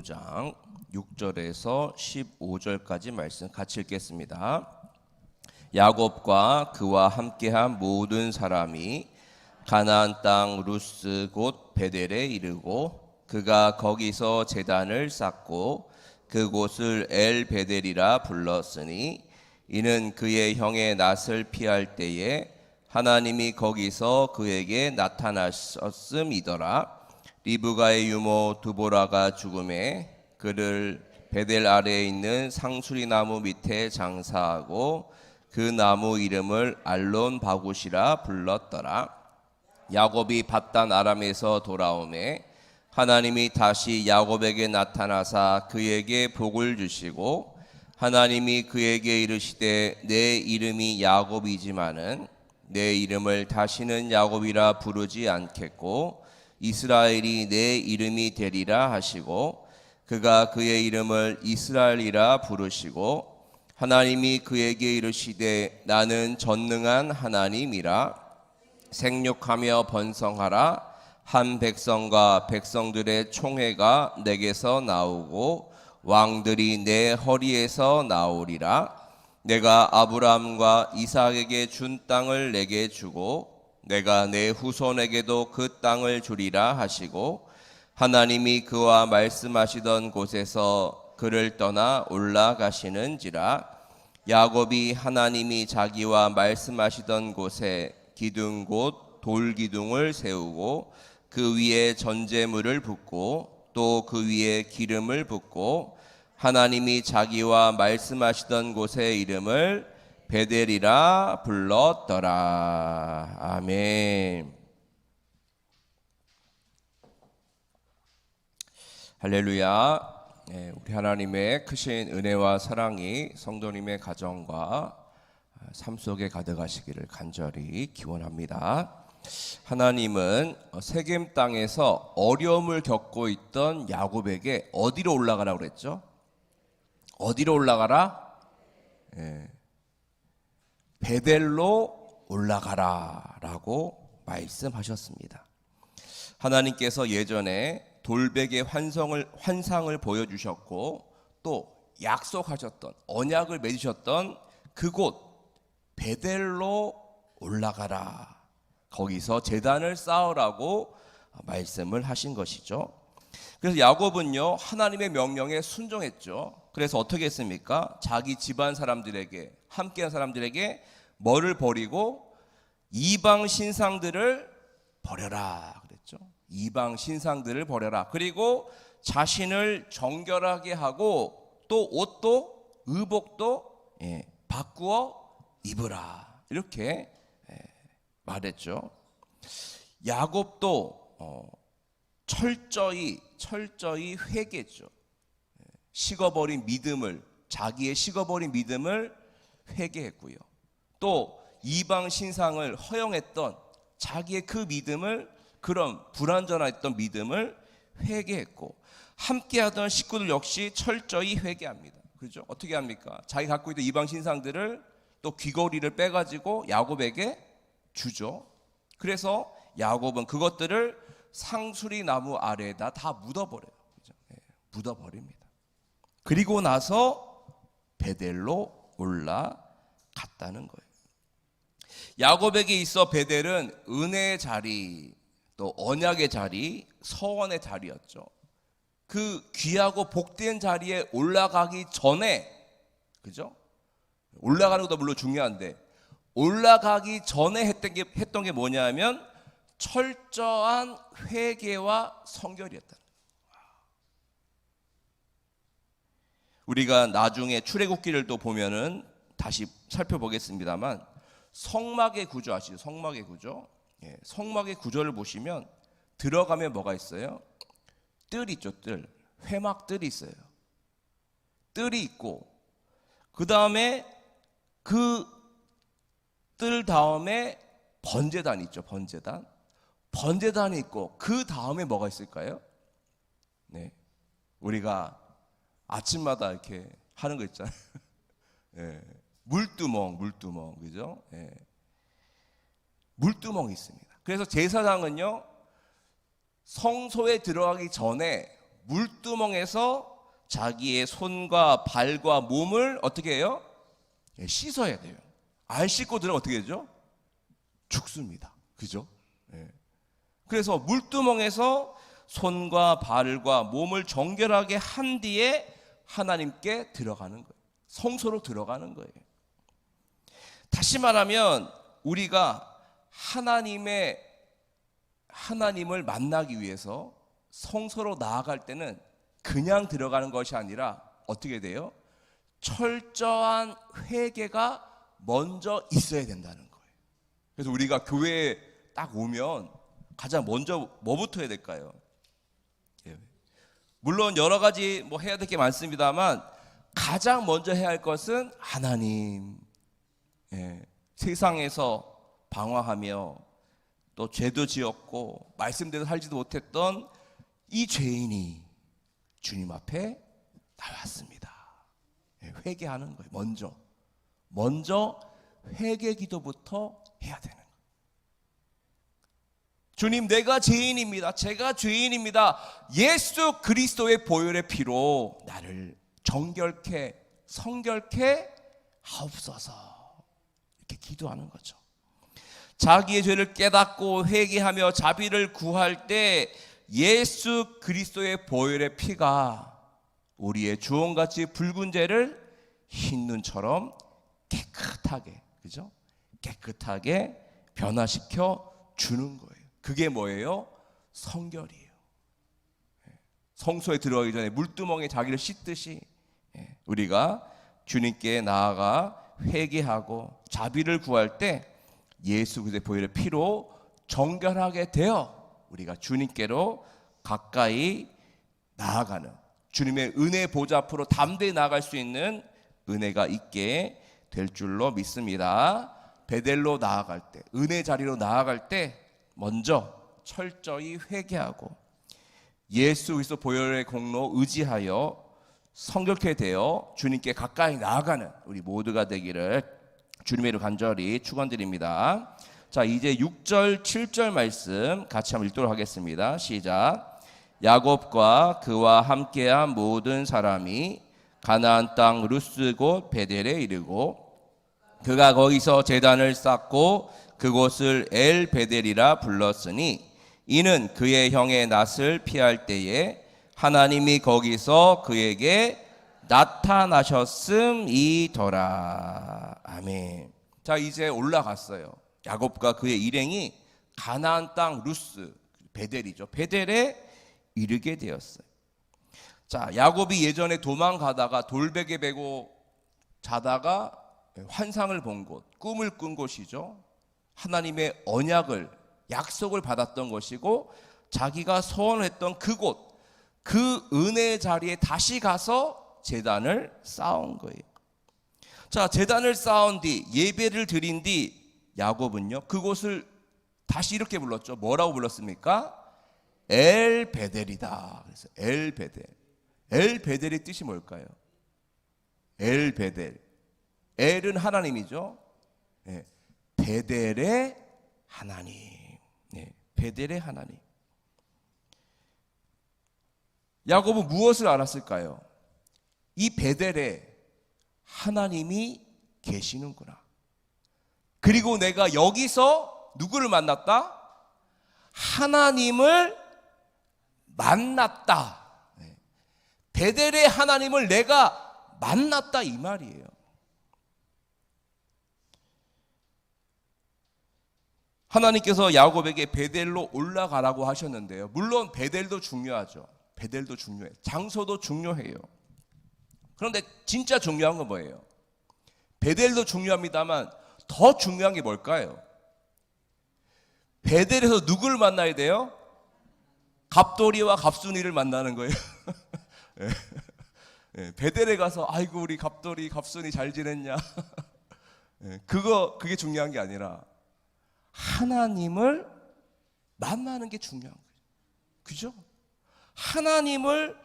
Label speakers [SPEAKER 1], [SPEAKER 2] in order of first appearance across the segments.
[SPEAKER 1] 5장 6절에서 15절까지 말씀 같이 읽겠습니다. 야곱과 그와 함께한 모든 사람이 가나안 땅 루스 곧 베델에 이르고 그가 거기서 제단을 쌓고 그곳을 엘 베델이라 불렀으니 이는 그의 형의 낫을 피할 때에 하나님이 거기서 그에게 나타나셨음이더라. 리브가의 유모 두보라가 죽음에 그를 베델 아래에 있는 상수리 나무 밑에 장사하고 그 나무 이름을 알론 바굿이라 불렀더라. 야곱이 밧단 아람에서 돌아오매 하나님이 다시 야곱에게 나타나사 그에게 복을 주시고 하나님이 그에게 이르시되 내 이름이 야곱이지만은 내 이름을 다시는 야곱이라 부르지 않겠고 이스라엘이 내 이름이 되리라 하시고 그가 그의 이름을 이스라엘이라 부르시고 하나님이 그에게 이르시되 나는 전능한 하나님이라 생육하며 번성하라 한 백성과 백성들의 총회가 내게서 나오고 왕들이 내 허리에서 나오리라. 내가 아브라함과 이삭에게 준 땅을 내게 주고 내가 내 후손에게도 그 땅을 주리라 하시고 하나님이 그와 말씀하시던 곳에서 그를 떠나 올라가시는지라. 야곱이 하나님이 자기와 말씀하시던 곳에 기둥 곧 돌기둥을 세우고 그 위에 전제물을 붓고 또 그 위에 기름을 붓고 하나님이 자기와 말씀하시던 곳의 이름을 베델이라 불렀더라. 아멘. 할렐루야. 우리 하나님의 크신 은혜와 사랑이 성도님의 가정과 삶 속에 가득하시기를 간절히 기원합니다. 하나님은 세겜 땅에서 어려움을 겪고 있던 야곱에게 어디로 올라가라고 그랬죠? 어디로 올라가라? 베델로 올라가라 라고 말씀하셨습니다. 하나님께서 예전에 돌베개 환상을 보여주셨고 또 약속하셨던 언약을 맺으셨던 그곳 베델로 올라가라. 거기서 제단을 쌓으라고 말씀을 하신 것이죠. 그래서 야곱은요 하나님의 명령에 순종했죠. 그래서 어떻게 했습니까? 자기 집안 사람들에게 함께한 사람들에게 뭐를 버리고 이방 신상들을 버려라 그랬죠. 이방 신상들을 버려라. 그리고 자신을 정결하게 하고 또 옷도 의복도 바꾸어 입으라 이렇게 말했죠. 야곱도 철저히 회개했죠. 식어버린 믿음을 자기의 식어버린 믿음을 회개했고요. 또 이방 신상을 허용했던 자기의 그 믿음을 그런 불완전했던 믿음을 회개했고 함께하던 식구들 역시 철저히 회개합니다. 그렇죠? 어떻게 합니까? 자기 갖고 있던 이방 신상들을 또 귀걸이를 빼가지고 야곱에게 주죠. 그래서 야곱은 그것들을 상수리 나무 아래에다 다 묻어버려요. 그렇죠? 묻어버립니다. 그리고 나서 베델로 올라갔다는 거예요. 야곱에게 있어 베델은 은혜의 자리, 또 언약의 자리, 서원의 자리였죠. 그 귀하고 복된 자리에 올라가기 전에, 그죠? 올라가는 것도 물론 중요한데 올라가기 전에 했던 게 뭐냐면 철저한 회개와 성결이었다. 우리가 나중에 출애굽기를 또 보면은 다시 살펴보겠습니다만 성막의 구조 아시죠? 성막의 구조. 성막의 구조를 보시면 들어가면 뭐가 있어요? 뜰 있죠, 뜰. 회막 뜰이 있어요. 뜰이 있고 그 다음에 그 뜰 다음에 번제단 있죠, 번제단. 번제단이 있고 그 다음에 뭐가 있을까요? 우리가 아침마다 이렇게 하는 거 있잖아요. 물두멍, 그죠? 물두멍이 있습니다. 그래서 제사장은요 성소에 들어가기 전에 물두멍에서 자기의 손과 발과 몸을 어떻게 해요? 씻어야 돼요. 안 씻고 들어가면 어떻게 되죠? 죽습니다. 그죠? 그래서 물두멍에서 손과 발과 몸을 정결하게 한 뒤에 하나님께 들어가는 거예요. 성소로 들어가는 거예요. 다시 말하면 우리가 하나님을 만나기 위해서 성소로 나아갈 때는 그냥 들어가는 것이 아니라 어떻게 돼요? 철저한 회개가 먼저 있어야 된다는 거예요. 그래서 우리가 교회에 딱 오면 가장 먼저 뭐부터 해야 될까요? 물론 여러 가지 해야 될 게 많습니다만 가장 먼저 해야 할 것은 하나님, 세상에서 방황하며 또 죄도 지었고 말씀대로 살지도 못했던 이 죄인이 주님 앞에 나왔습니다. 회개하는 거예요. 먼저 회개 기도부터 해야 되는 거예요. 주님, 내가 죄인입니다. 제가 죄인입니다. 예수 그리스도의 보혈의 피로 나를 정결케 성결케 하옵소서. 이렇게 기도하는 거죠. 자기의 죄를 깨닫고 회개하며 자비를 구할 때 예수 그리스도의 보혈의 피가 우리의 주홍같이 붉은 죄를 흰 눈처럼 깨끗하게, 그죠? 깨끗하게 변화시켜 주는 거예요. 그게 뭐예요? 성결이에요. 성소에 들어가기 전에 물두멍에 자기를 씻듯이 우리가 주님께 나아가 회개하고 자비를 구할 때 예수 그리스도의 보혈의 피로 정결하게 되어 우리가 주님께로 가까이 나아가는, 주님의 은혜 보좌 앞으로 담대히 나아갈 수 있는 은혜가 있게 될 줄로 믿습니다. 베델로 나아갈 때, 은혜 자리로 나아갈 때 먼저 철저히 회개하고 예수 그리스도 보혈의 공로 의지하여 성결케 되어 주님께 가까이 나아가는 우리 모두가 되기를 주님의 이름으로 간절히 축원드립니다. 자, 이제 6절 7절 말씀 같이 한번 읽도록 하겠습니다. 시작. 야곱과 그와 함께한 모든 사람이 가나안 땅 루스 곧 베델에 이르고 그가 거기서 제단을 쌓고 그곳을 엘 베델이라 불렀으니 이는 그의 형의 낫을 피할 때에 하나님이 거기서 그에게 나타나셨음이더라. 아멘. 자, 이제 올라갔어요. 야곱과 그의 일행이 가나안 땅 루스, 베델이죠. 베델에 이르게 되었어요. 자, 야곱이 예전에 도망가다가 돌베개 베고 자다가 환상을 본 곳, 꿈을 꾼 곳이죠. 하나님의 언약을, 약속을 받았던 것이고 자기가 소원했던 그곳, 그 은혜의 자리에 다시 가서 제단을 쌓은 거예요. 자, 제단을 쌓은 뒤 예배를 드린 뒤 야곱은요 그곳을 다시 이렇게 불렀죠. 뭐라고 불렀습니까? 엘 베델이다. 그래서 엘 베델. 엘 베델의 뜻이 뭘까요? 엘 베델. 엘은 하나님이죠. 네. 베델의 하나님. 네. 베델의 하나님. 야곱은 무엇을 알았을까요? 이 베델에 하나님이 계시는구나. 그리고 내가 여기서 누구를 만났다? 하나님을 만났다. 베델의 하나님을 내가 만났다 이 말이에요. 하나님께서 야곱에게 베델로 올라가라고 하셨는데요. 물론 베델도 중요하죠. 베델도 중요해요. 장소도 중요해요. 그런데 진짜 중요한 건 뭐예요? 베델도 중요합니다만 더 중요한 게 뭘까요? 베델에서 누구를 만나야 돼요? 갑돌이와 갑순이를 만나는 거예요. 베델에 가서 아이고 우리 갑돌이 갑순이 잘 지냈냐? 그게 중요한 게 아니라 하나님을 만나는 게 중요한 거예요. 그죠? 하나님을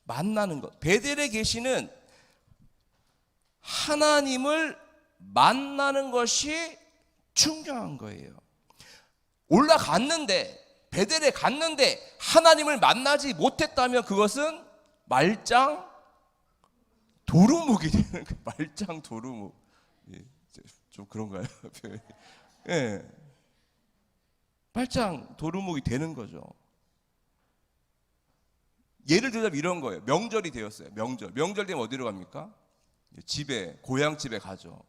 [SPEAKER 1] 만나는 것. 베델에 계시는 하나님을 만나는 것이 중요한 거예요. 올라갔는데 베델에 갔는데 하나님을 만나지 못했다면 그것은 말짱 도루묵이 되는 거예요. 말짱 도루묵. 예, 좀 그런가요? 예. 말짱 도루묵이 되는 거죠. 예를 들자면 이런 거예요. 명절이 되었어요. 명절 되면 어디로 갑니까? 집에, 고향집에 가죠.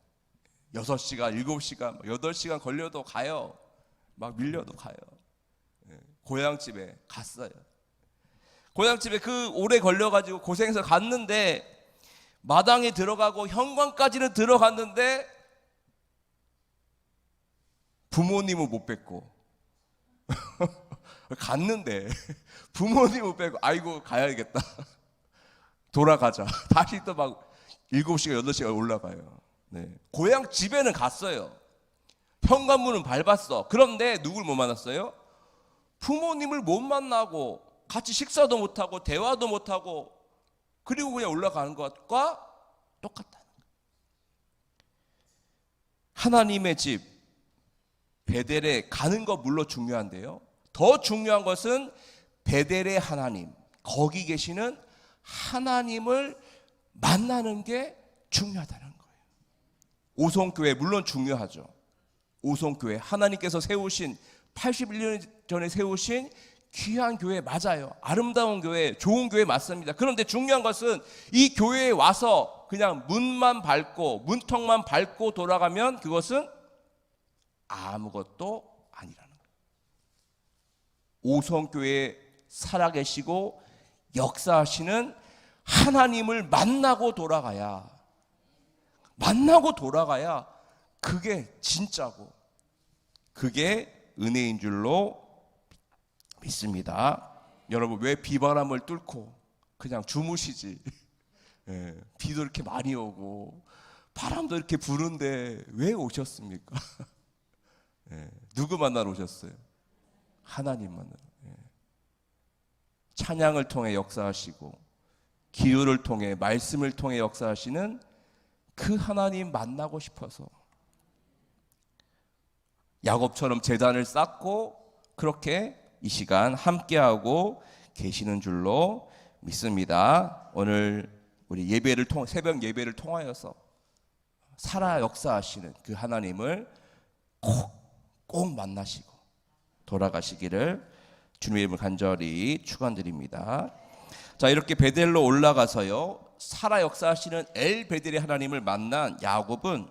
[SPEAKER 1] 6시간, 7시간, 8시간 걸려도 가요. 막 밀려도 가요. 고향집에 갔어요. 고향집에 그 오래 걸려가지고 고생해서 갔는데 마당에 들어가고 현관까지는 들어갔는데 부모님은 못 뵙고 갔는데 부모님 못 뵙고 아이고 가야겠다. 돌아가자. 다시 또 막 7시간, 8시간 올라가요. 네. 고향 집에는 갔어요. 현관문은 밟았어. 그런데 누굴 못 만났어요? 부모님을 못 만나고 같이 식사도 못하고 대화도 못하고 그리고 그냥 올라가는 것과 똑같다는 거예요. 하나님의 집 베델에 가는 것 물론 중요한데요. 더 중요한 것은 베델의 하나님, 거기 계시는 하나님을 만나는 게 중요하다는 거예요. 오송교회 물론 중요하죠. 오송교회 하나님께서 세우신 81년 전에 세우신 귀한 교회 맞아요. 아름다운 교회, 좋은 교회 맞습니다. 그런데 중요한 것은 이 교회에 와서 그냥 문만 밟고 문턱만 밟고 돌아가면 그것은 아무것도 아니라는 거예요. 오송교회에 살아계시고 역사하시는 하나님을 만나고 돌아가야 그게 진짜고 그게 은혜인 줄로 믿습니다. 여러분 왜 비바람을 뚫고 그냥 주무시지? 예, 비도 이렇게 많이 오고 바람도 이렇게 부는데 왜 오셨습니까? 예, 누구 만나러 오셨어요? 하나님 만나러. 예. 찬양을 통해 역사하시고 기도를 통해 말씀을 통해 역사하시는 그 하나님 만나고 싶어서 야곱처럼 제단을 쌓고 그렇게 이 시간 함께하고 계시는 줄로 믿습니다. 오늘 우리 예배를 새벽 예배를 통하여서 살아 역사하시는 그 하나님을 꼭 만나시고 돌아가시기를 주님의 이름을 간절히 축원드립니다. 자, 이렇게 베델로 올라가서요 살아 역사하시는 엘 베델의 하나님을 만난 야곱은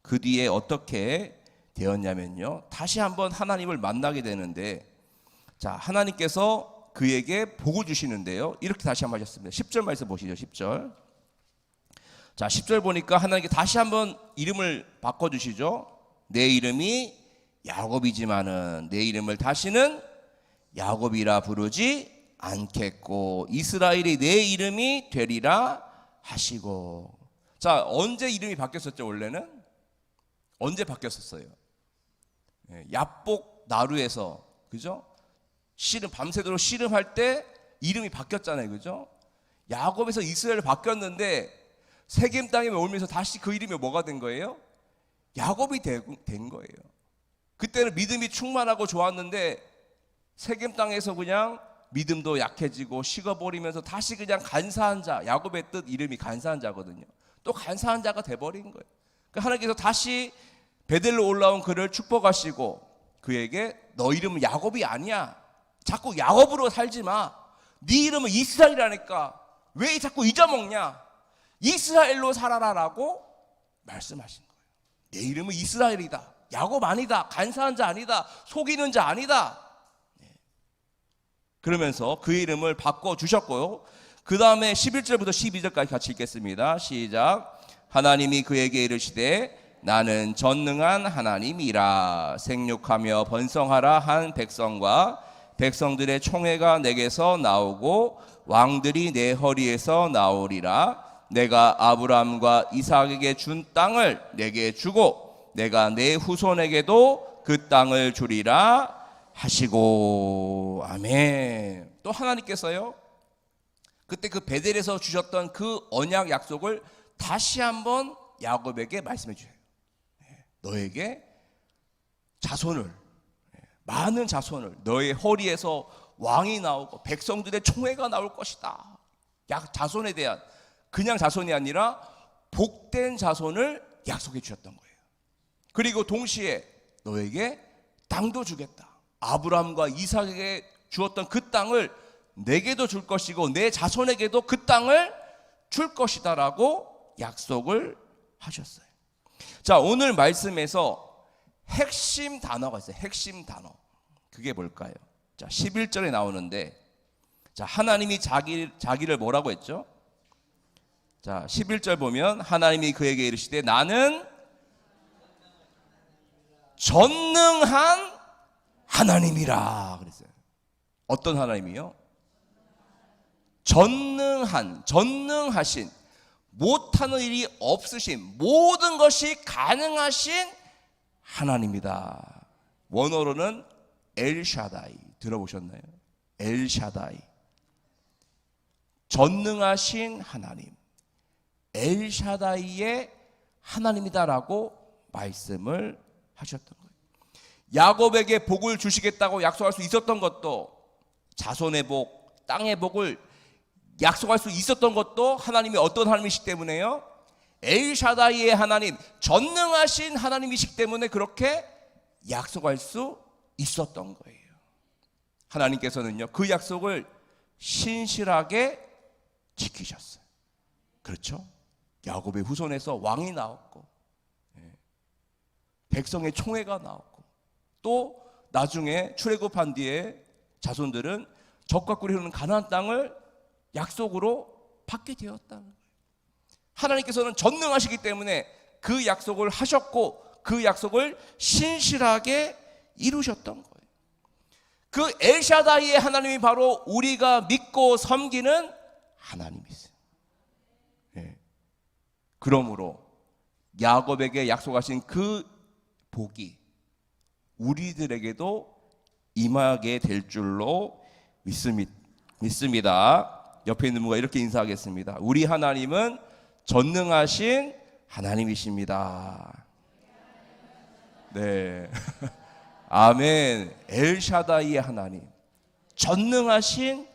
[SPEAKER 1] 그 뒤에 어떻게 되었냐면요, 다시 한번 하나님을 만나게 되는데, 자, 하나님께서 그에게 복을 주시는데요, 이렇게 다시 한번 하셨습니다. 10절 말씀 보시죠. 10절. 자, 10절 보니까 하나님께 다시 한번 이름을 바꿔주시죠. 내 이름이 야곱이지만은 내 이름을 다시는 야곱이라 부르지 않겠고 이스라엘이 내 이름이 되리라 하시고. 자, 언제 이름이 바뀌었었죠? 원래는 언제 바뀌었었어요? 야복 나루에서, 그죠? 씨름 밤새도록 씨름할 때 이름이 바뀌었잖아요, 그죠? 야곱에서 이스라엘로 바뀌었는데 세겜 땅에 오면서 다시 그 이름이 뭐가 된 거예요? 야곱이 된 거예요. 그때는 믿음이 충만하고 좋았는데 세겜 땅에서 그냥 믿음도 약해지고 식어버리면서 다시 그냥 간사한 자, 야곱의 뜻 이름이 간사한 자거든요. 또 간사한 자가 돼버린 거예요. 그러니까 하나님께서 다시 베델로 올라온 그를 축복하시고 그에게 너 이름은 야곱이 아니야. 자꾸 야곱으로 살지 마. 네 이름은 이스라엘이라니까 왜 자꾸 잊어먹냐. 이스라엘로 살아라라고 말씀하신 거예요. 내 이름은 이스라엘이다. 야곱 아니다. 간사한 자 아니다. 속이는 자 아니다. 그러면서 그 이름을 바꿔주셨고요. 그 다음에 11절부터 12절까지 같이 읽겠습니다. 시작. 하나님이 그에게 이르시되 나는 전능한 하나님이라. 생육하며 번성하라 한 백성과 백성들의 총회가 내게서 나오고 왕들이 내 허리에서 나오리라. 내가 아브라함과 이삭에게 준 땅을 내게 주고 내가 내 후손에게도 그 땅을 주리라 하시고. 아멘. 또 하나님께서요 그때 그 베델에서 주셨던 그 언약 약속을 다시 한번 야곱에게 말씀해 주세요. 너에게 자손을 많은 자손을, 너의 허리에서 왕이 나오고 백성들의 총회가 나올 것이다. 자손에 대한, 그냥 자손이 아니라 복된 자손을 약속해 주셨던 거예요. 그리고 동시에 너에게 땅도 주겠다. 아브라함과 이삭에게 주었던 그 땅을 내게도 줄 것이고 내 자손에게도 그 땅을 줄 것이다라고 약속을 하셨어요. 자, 오늘 말씀에서 핵심 단어가 있어요. 핵심 단어. 그게 뭘까요? 자, 11절에 나오는데, 자, 하나님이 자기를 뭐라고 했죠? 자, 11절 보면 하나님이 그에게 이르시되 나는 전능한 하나님이라 그랬어요. 어떤 하나님이요? 전능하신, 못하는 일이 없으신, 모든 것이 가능하신 하나님이다. 원어로는 엘샤다이, 들어보셨나요? 엘샤다이. 전능하신 하나님, 엘샤다이의 하나님이다라고 말씀을 하셨던 거예요. 야곱에게 복을 주시겠다고 약속할 수 있었던 것도, 자손의 복, 땅의 복을 약속할 수 있었던 것도 하나님이 어떤 하나님이시기 때문에요? 엘샤다이의 하나님, 전능하신 하나님이시기 때문에 그렇게 약속할 수 있었던 거예요. 하나님께서는요, 그 약속을 신실하게 지키셨어요. 그렇죠? 야곱의 후손에서 왕이 나왔고, 백성의 총회가 나왔고, 또 나중에 출애굽한 뒤에 자손들은 젖과 꿀이 흐르는 가나안 땅을 약속으로 받게 되었다는 거예요. 하나님께서는 전능하시기 때문에 그 약속을 하셨고 그 약속을 신실하게 이루셨던 거예요. 그 엘샤다이의 하나님이 바로 우리가 믿고 섬기는 하나님이세요. 네. 그러므로 야곱에게 약속하신 그 복이 우리들에게도 임하게 될 줄로 믿습니다. 옆에 있는 분과 이렇게 인사하겠습니다. 우리 하나님은 전능하신 하나님이십니다. 네. 아멘. 엘샤다이의 하나님, 전능하신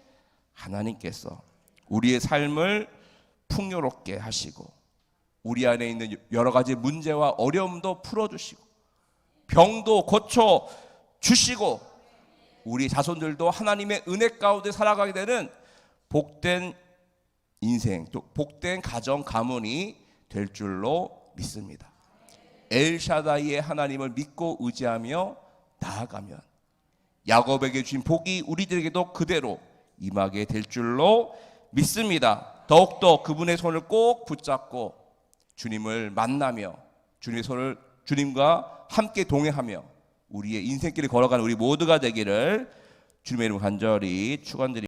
[SPEAKER 1] 하나님께서 우리의 삶을 풍요롭게 하시고 우리 안에 있는 여러 가지 문제와 어려움도 풀어주시고 병도 고쳐주시고 우리 자손들도 하나님의 은혜 가운데 살아가게 되는 복된 인생, 또 복된 가정 가문이 될 줄로 믿습니다. 엘샤다이의 하나님을 믿고 의지하며 나아가면 야곱에게 주신 복이 우리들에게도 그대로 임하게 될 줄로 믿습니다. 더욱더 그분의 손을 꼭 붙잡고 주님을 만나며 주님과 함께 동행하며 우리의 인생길을 걸어가는 우리 모두가 되기를 주님의 이름으로 간절히 축원드립니다.